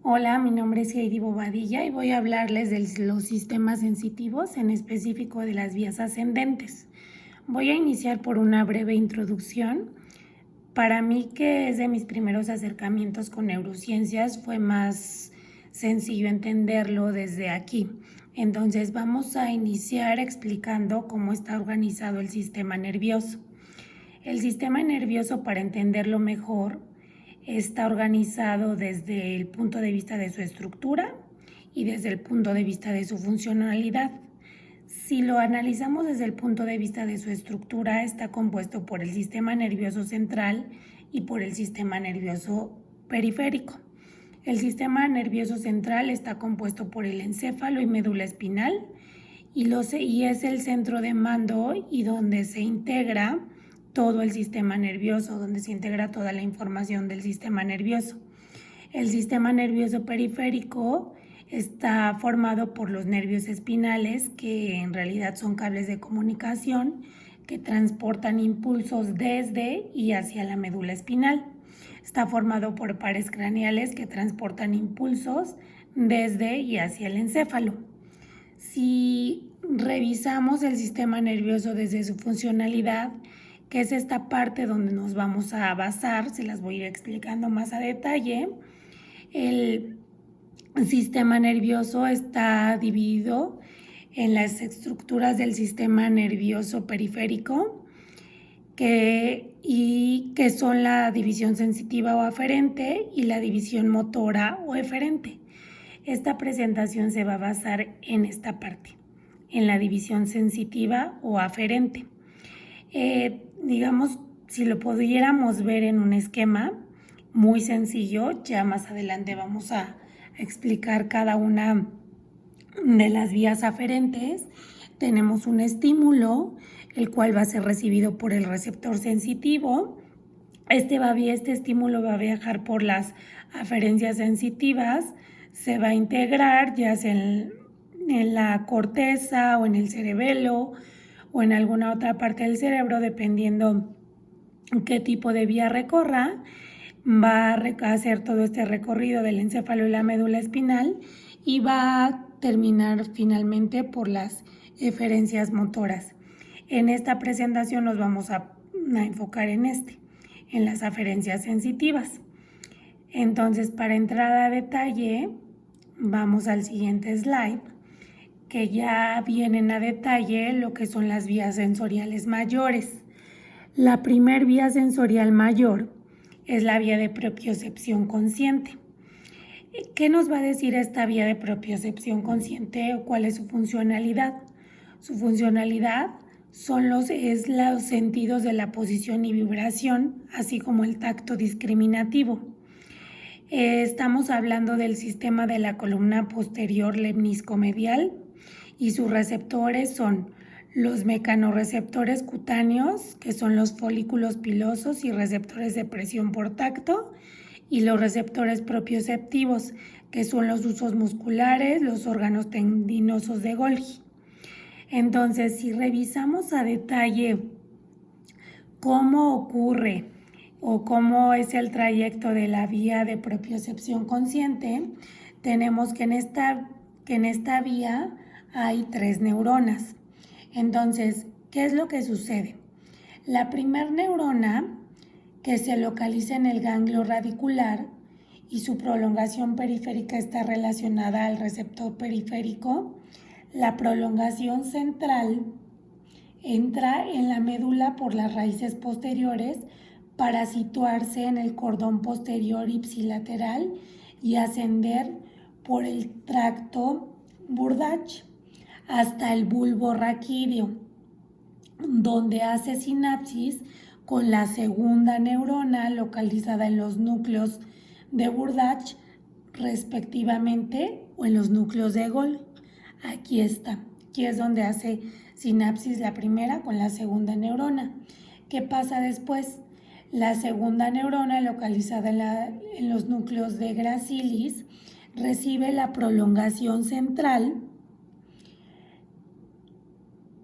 Hola, mi nombre es Heidi Bobadilla y voy a hablarles de los sistemas sensitivos, en específico de las vías ascendentes. Voy a iniciar por una breve introducción. Para mí, que es de mis primeros acercamientos con neurociencias, fue más sencillo entenderlo desde aquí. Entonces vamos a iniciar explicando cómo está organizado el sistema nervioso. El sistema nervioso, para entenderlo mejor, está organizado desde el punto de vista de su estructura y desde el punto de vista de su funcionalidad. Si lo analizamos desde el punto de vista de su estructura, está compuesto por el sistema nervioso central y por el sistema nervioso periférico. El sistema nervioso central está compuesto por el encéfalo y médula espinal y es el centro de mando y donde se integra todo el sistema nervioso, donde se integra toda la información del sistema nervioso. El sistema nervioso periférico está formado por los nervios espinales, que en realidad son cables de comunicación que transportan impulsos desde y hacia la médula espinal. Está formado por pares craneales que transportan impulsos desde y hacia el encéfalo. Si revisamos el sistema nervioso desde su funcionalidad, que es esta parte donde nos vamos a basar, se las voy a ir explicando más a detalle. El sistema nervioso está dividido en las estructuras del sistema nervioso periférico, que son la división sensitiva o aferente y la división motora o eferente. Esta presentación se va a basar en esta parte, en la división sensitiva o aferente. Digamos, si lo pudiéramos ver en un esquema muy sencillo, ya más adelante vamos a explicar cada una de las vías aferentes. Tenemos un estímulo, el cual va a ser recibido por el receptor sensitivo. Este estímulo va a viajar por las aferencias sensitivas, se va a integrar ya sea en la corteza o en el cerebelo o en alguna otra parte del cerebro, dependiendo qué tipo de vía recorra. Va a hacer todo este recorrido del encéfalo y la médula espinal y va a terminar finalmente por las eferencias motoras. En esta presentación nos vamos a enfocar en las aferencias sensitivas. Entonces, para entrar a detalle, vamos al siguiente slide, que ya vienen a detalle lo que son las vías sensoriales mayores. La primer vía sensorial mayor es la vía de propiocepción consciente. ¿Qué nos va a decir esta vía de propiocepción consciente o cuál es su funcionalidad? Su funcionalidad son los sentidos de la posición y vibración, así como el tacto discriminativo. Estamos hablando del sistema de la columna posterior lemniscomedial y sus receptores son los mecanorreceptores cutáneos, que son los folículos pilosos y receptores de presión por tacto, y los receptores propioceptivos, que son los usos musculares, los órganos tendinosos de Golgi. Entonces, si revisamos a detalle cómo ocurre o cómo es el trayecto de la vía de propiocepción consciente, tenemos que en esta vía hay 3 neuronas. Entonces, ¿qué es lo que sucede? La primer neurona, que se localiza en el ganglio radicular y su prolongación periférica está relacionada al receptor periférico, la prolongación central entra en la médula por las raíces posteriores para situarse en el cordón posterior ipsilateral y ascender por el tracto Burdach hasta el bulbo raquídeo, donde hace sinapsis con la segunda neurona localizada en los núcleos de Burdach respectivamente o en los núcleos de Golgi. Aquí está, aquí es donde hace sinapsis la primera con la segunda neurona. ¿Qué pasa después? La segunda neurona localizada en los núcleos de Gracilis recibe la prolongación central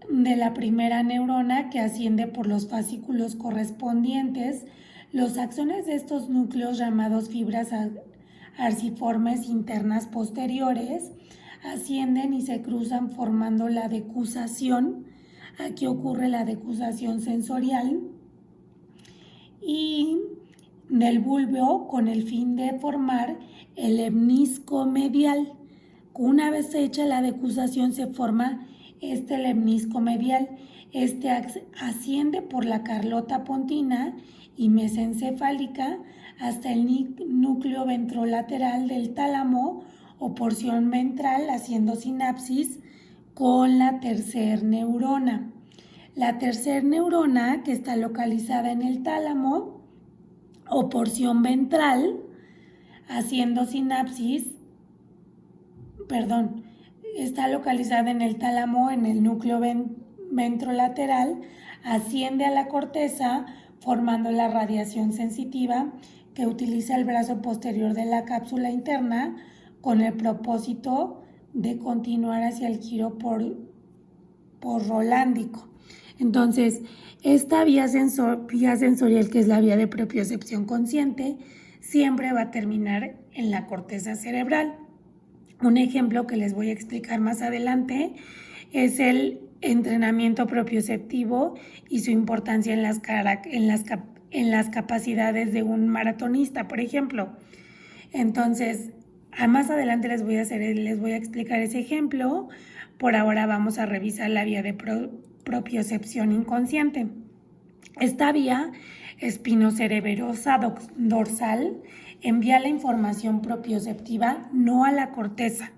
de la primera neurona que asciende por los fascículos correspondientes. Los axones de estos núcleos, llamados fibras arciformes internas posteriores, ascienden y se cruzan formando la decusación. Aquí ocurre la decusación sensorial y del bulbo con el fin de formar el lemnisco medial. Una vez hecha la decusación se forma este lemnisco medial. Este asciende por la carlota pontina y mesencefálica hasta el núcleo ventrolateral del tálamo o porción ventral, haciendo sinapsis con la tercer neurona. La tercer neurona, que está localizada en el tálamo o porción ventral, haciendo sinapsis, está localizada en el tálamo, en el núcleo ventrolateral, asciende a la corteza formando la radiación sensitiva que utiliza el brazo posterior de la cápsula interna con el propósito de continuar hacia el giro porrolándico. Entonces, esta vía sensorial, que es la vía de propiocepción consciente, siempre va a terminar en la corteza cerebral. Un ejemplo que les voy a explicar más adelante es el entrenamiento propioceptivo y su importancia en las capacidades de un maratonista, por ejemplo. Entonces, más adelante les voy a explicar ese ejemplo. Por ahora vamos a revisar la vía de propiocepción inconsciente. Esta vía espinocereberosa dorsal envía la información propioceptiva no a la corteza,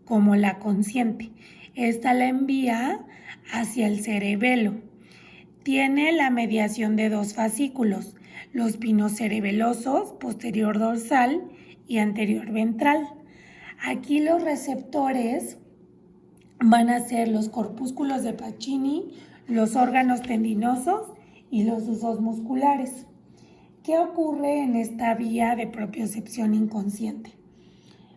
como la consciente. Esta la envía hacia el cerebelo. Tiene la mediación de dos fascículos, los pinocerebelosos, posterior dorsal y anterior ventral. Aquí los receptores van a ser los corpúsculos de Pacini, los órganos tendinosos y los usos musculares. ¿Qué ocurre en esta vía de propiocepción inconsciente?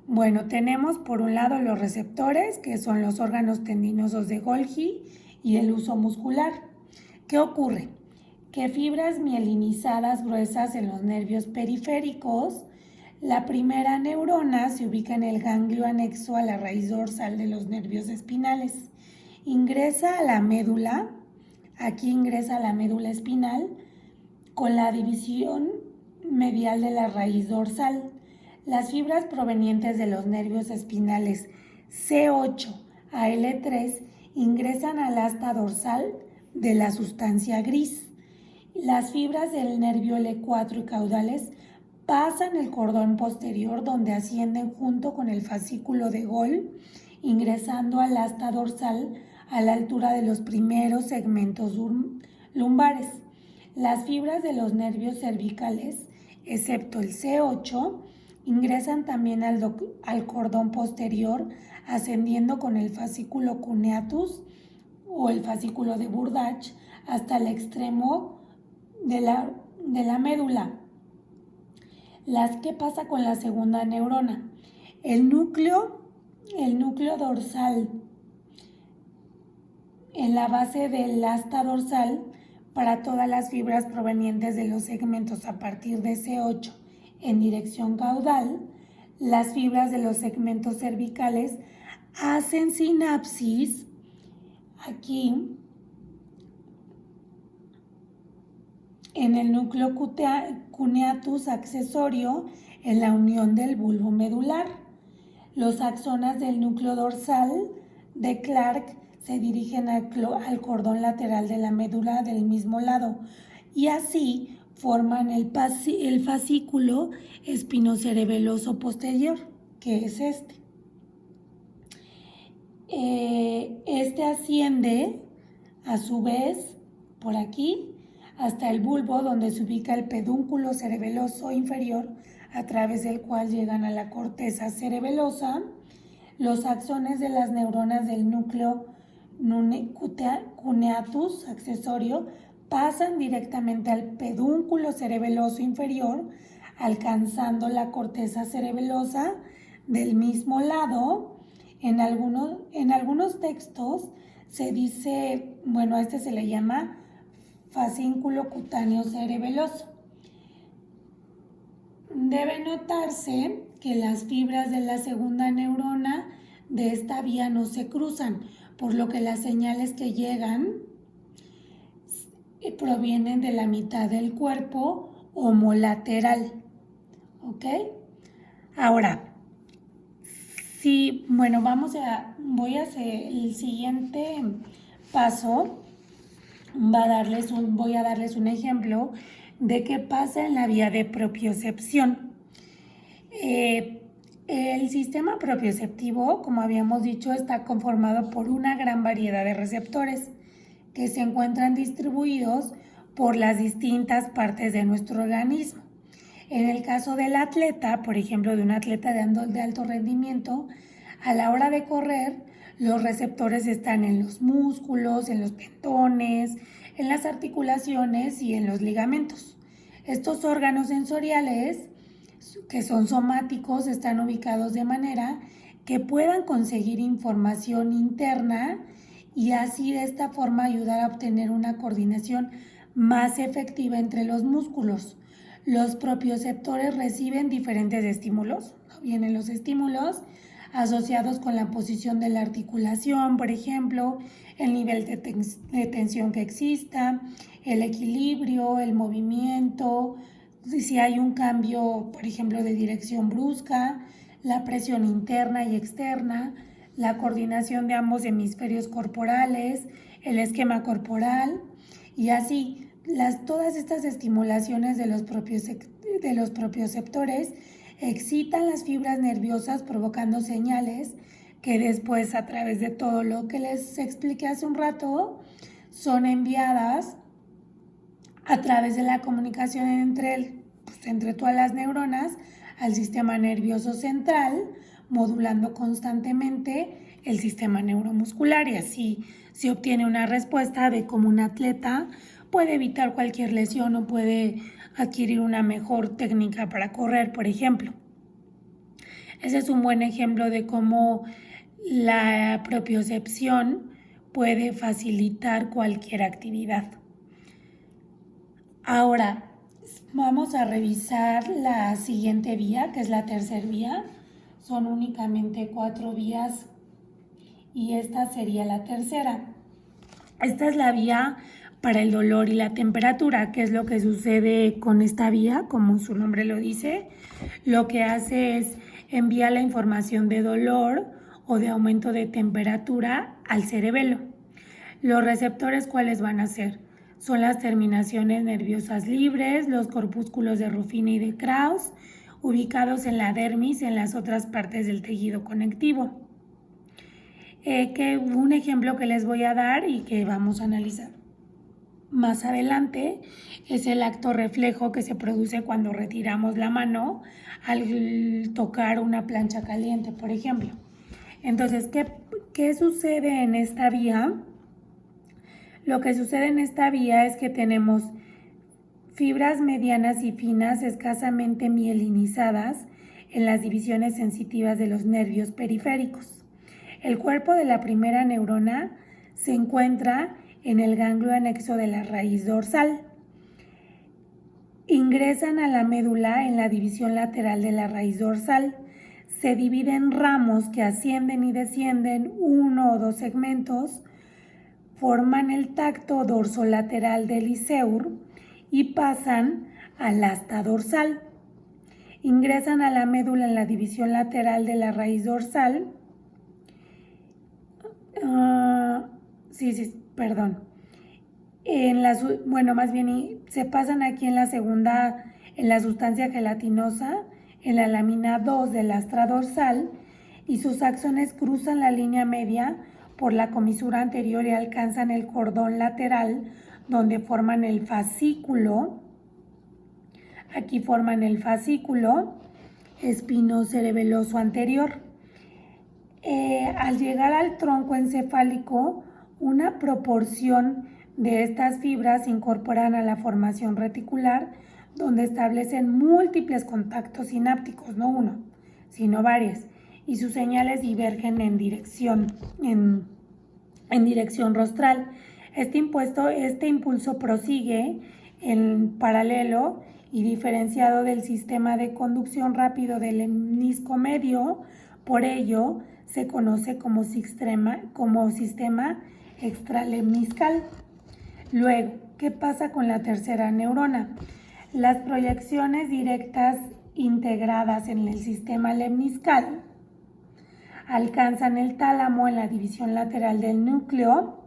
Bueno, tenemos por un lado los receptores, que son los órganos tendinosos de Golgi, y el uso muscular. ¿Qué ocurre? Que fibras mielinizadas gruesas en los nervios periféricos. La primera neurona se ubica en el ganglio anexo a la raíz dorsal de los nervios espinales. Ingresa a la médula, aquí ingresa a la médula espinal, con la división medial de la raíz dorsal. Las fibras provenientes de los nervios espinales C8 a L3 ingresan al asta dorsal de la sustancia gris. Las fibras del nervio L4 y caudales pasan el cordón posterior, donde ascienden junto con el fascículo de Gol, ingresando al asta dorsal a la altura de los primeros segmentos lumbares. Las fibras de los nervios cervicales, excepto el C8, ingresan también al cordón posterior, ascendiendo con el fascículo cuneatus o el fascículo de Burdach hasta el extremo de la médula. ¿Qué pasa con la segunda neurona? El núcleo dorsal en la base del asta dorsal para todas las fibras provenientes de los segmentos a partir de C8 en dirección caudal. Las fibras de los segmentos cervicales hacen sinapsis aquí en el núcleo cuneatus accesorio en la unión del bulbo medular. Los axones del núcleo dorsal de Clark se dirigen al cordón lateral de la médula del mismo lado y así forman el fascículo espinocerebeloso posterior, que es este. Este asciende a su vez por aquí hasta el bulbo, donde se ubica el pedúnculo cerebeloso inferior, a través del cual llegan a la corteza cerebelosa. Los axones de las neuronas del núcleo cuneatus accesorio pasan directamente al pedúnculo cerebeloso inferior, alcanzando la corteza cerebelosa del mismo lado. En algunos textos se dice, a este se le llama fascículo cutáneo cerebeloso. Debe notarse que las fibras de la segunda neurona de esta vía no se cruzan, por lo que las señales que llegan provienen de la mitad del cuerpo homolateral. ¿Ok? Ahora, sí, bueno, voy a hacer el siguiente paso. Voy a darles un ejemplo de qué pasa en la vía de propiocepción. El sistema propioceptivo, como habíamos dicho, está conformado por una gran variedad de receptores que se encuentran distribuidos por las distintas partes de nuestro organismo. En el caso del atleta, por ejemplo, de un atleta de alto rendimiento, a la hora de correr, los receptores están en los músculos, en los tendones, en las articulaciones y en los ligamentos. Estos órganos sensoriales, que son somáticos, están ubicados de manera que puedan conseguir información interna y así de esta forma ayudar a obtener una coordinación más efectiva entre los músculos. Los propioceptores reciben diferentes estímulos. Vienen los estímulos asociados con la posición de la articulación, por ejemplo, el nivel de tensión que exista, el equilibrio, el movimiento, si hay un cambio, por ejemplo, de dirección brusca, la presión interna y externa, la coordinación de ambos hemisferios corporales, el esquema corporal y así. Todas estas estimulaciones de los propioceptores excitan las fibras nerviosas provocando señales que después, a través de todo lo que les expliqué hace un rato, son enviadas a través de la comunicación entre todas las neuronas al sistema nervioso central, modulando constantemente el sistema neuromuscular, y así se obtiene una respuesta de cómo un atleta puede evitar cualquier lesión o puede adquirir una mejor técnica para correr, por ejemplo. Ese es un buen ejemplo de cómo la propiocepción puede facilitar cualquier actividad. Ahora, vamos a revisar la siguiente vía, que es la tercera vía. Son únicamente 4 vías y esta sería la tercera. Esta es la vía para el dolor y la temperatura. ¿Qué es lo que sucede con esta vía? Como su nombre lo dice, lo que hace es enviar la información de dolor o de aumento de temperatura al cerebelo. Los receptores, ¿cuáles van a ser? Son las terminaciones nerviosas libres, los corpúsculos de Ruffini y de Krauss, ubicados en la dermis y en las otras partes del tejido conectivo. Un ejemplo que les voy a dar y que vamos a analizar más adelante es el acto reflejo que se produce cuando retiramos la mano al tocar una plancha caliente, por ejemplo. Entonces, ¿qué sucede en esta vía? Lo que sucede en esta vía es que tenemos fibras medianas y finas escasamente mielinizadas en las divisiones sensitivas de los nervios periféricos. El cuerpo de la primera neurona se encuentra en el ganglio anexo de la raíz dorsal. Ingresan a la médula en la división lateral de la raíz dorsal. Se dividen en ramos que ascienden y descienden 1 o 2 segmentos, forman el tacto dorsolateral del iseur y pasan al asta dorsal. Ingresan a la médula en la división lateral de la raíz dorsal. Se pasan aquí en la sustancia gelatinosa, en la lámina 2 del astra dorsal, y sus axones cruzan la línea media por la comisura anterior y alcanzan el cordón lateral, donde forman el fascículo. Aquí forman el fascículo espinocerebeloso anterior. Al llegar al tronco encefálico, una proporción de estas fibras se incorporan a la formación reticular, donde establecen múltiples contactos sinápticos, no uno, sino varias, y sus señales divergen en dirección rostral. Este impulso prosigue en paralelo y diferenciado del sistema de conducción rápido del lemnisco medio. Por ello, se conoce como sistema extralemniscal. Luego, ¿qué pasa con la tercera neurona? Las proyecciones directas integradas en el sistema lemniscal alcanzan el tálamo en la división lateral del núcleo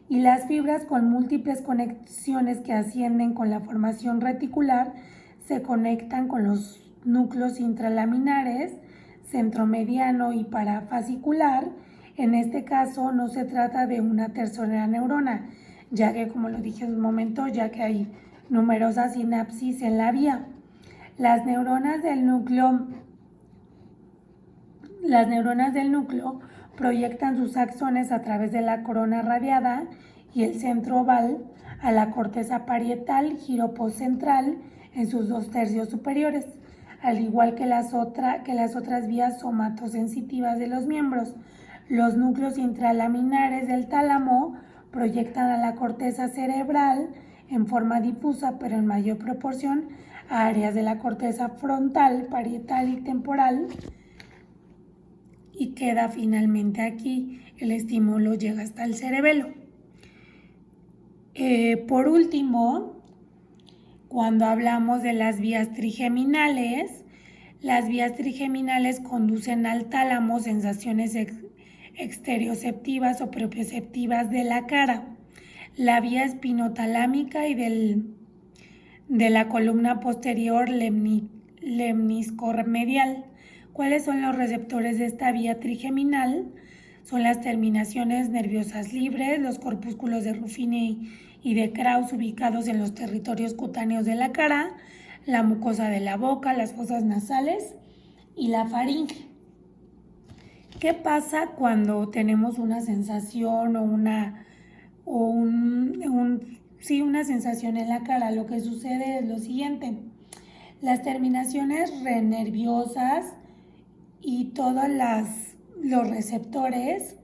y las fibras con múltiples conexiones que ascienden con la formación reticular se conectan con los núcleos intralaminares, centromediano y parafascicular. En este caso no se trata de una tercera neurona, ya que, como lo dije en un momento, ya que hay numerosas sinapsis en la vía. Las neuronas del núcleo proyectan sus axones a través de la corona radiada y el centro oval a la corteza parietal giroposcentral en sus 2/3 superiores, al igual que las otras vías somatosensitivas de los miembros. Los núcleos intralaminares del tálamo proyectan a la corteza cerebral en forma difusa, pero en mayor proporción a áreas de la corteza frontal, parietal y temporal, y queda finalmente aquí. El estímulo llega hasta el cerebelo. Por último, cuando hablamos de las vías trigeminales conducen al tálamo sensaciones exterioceptivas o propioceptivas de la cara, la vía espinotalámica y de la columna posterior lemniscormedial. ¿Cuáles son los receptores de esta vía trigeminal? Son las terminaciones nerviosas libres, los corpúsculos de Ruffini y de Krauss ubicados en los territorios cutáneos de la cara, la mucosa de la boca, las fosas nasales y la faringe. ¿Qué pasa cuando tenemos una sensación una sensación en la cara? Lo que sucede es lo siguiente: las terminaciones nerviosas y todos los receptores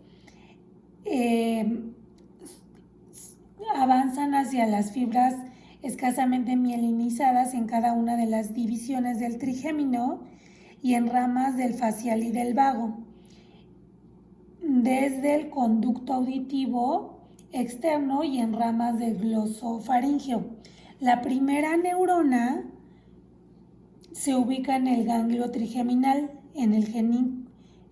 avanzan hacia las fibras escasamente mielinizadas en cada una de las divisiones del trigémino y en ramas del facial y del vago, desde el conducto auditivo externo y en ramas del glosofaringeo. La primera neurona se ubica en el ganglio trigeminal, en el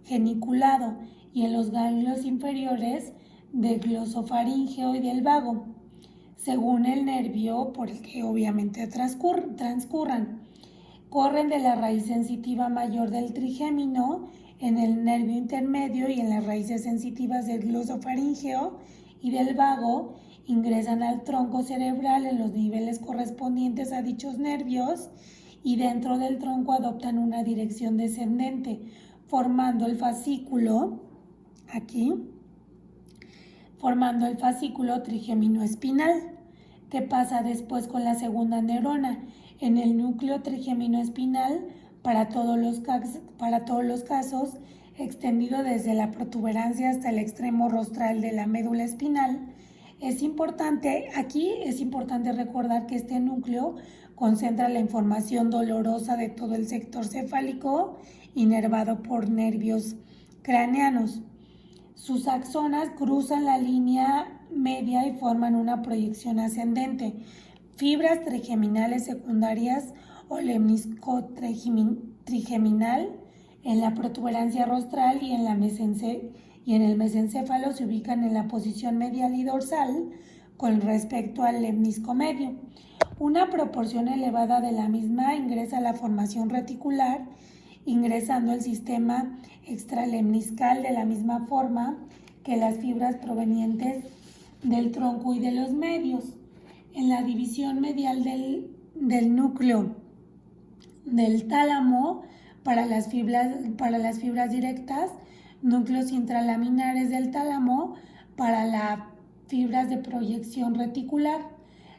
geniculado y en los ganglios inferiores del glosofaringeo y del vago, según el nervio por el que obviamente transcurran. Corren de la raíz sensitiva mayor del trigémino en el nervio intermedio y en las raíces sensitivas del glosofaringeo y del vago, ingresan al tronco cerebral en los niveles correspondientes a dichos nervios y dentro del tronco adoptan una dirección descendente, formando el fascículo trigémino-espinal. ¿Qué pasa después con la segunda neurona? En el núcleo trigémino-espinal, para todos los casos, extendido desde la protuberancia hasta el extremo rostral de la médula espinal. Es importante recordar que este núcleo concentra la información dolorosa de todo el sector cefálico inervado por nervios craneanos. Sus axonas cruzan la línea media y forman una proyección ascendente. Fibras trigeminales secundarias o lemniscotrigeminal en la protuberancia rostral y en el mesencéfalo se ubican en la posición medial y dorsal con respecto al lemnisco medio. Una proporción elevada de la misma ingresa a la formación reticular, ingresando el sistema extralemniscal de la misma forma que las fibras provenientes del tronco y de los medios. En la división medial del núcleo del tálamo, para las fibras directas, núcleos intralaminares del tálamo para las fibras de proyección reticular,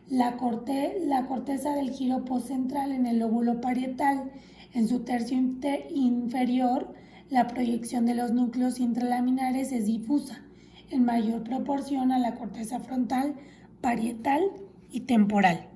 la corteza del giroposcentral en el lóbulo parietal, en su tercio inferior, la proyección de los núcleos intralaminares es difusa, en mayor proporción a la corteza frontal, parietal y temporal.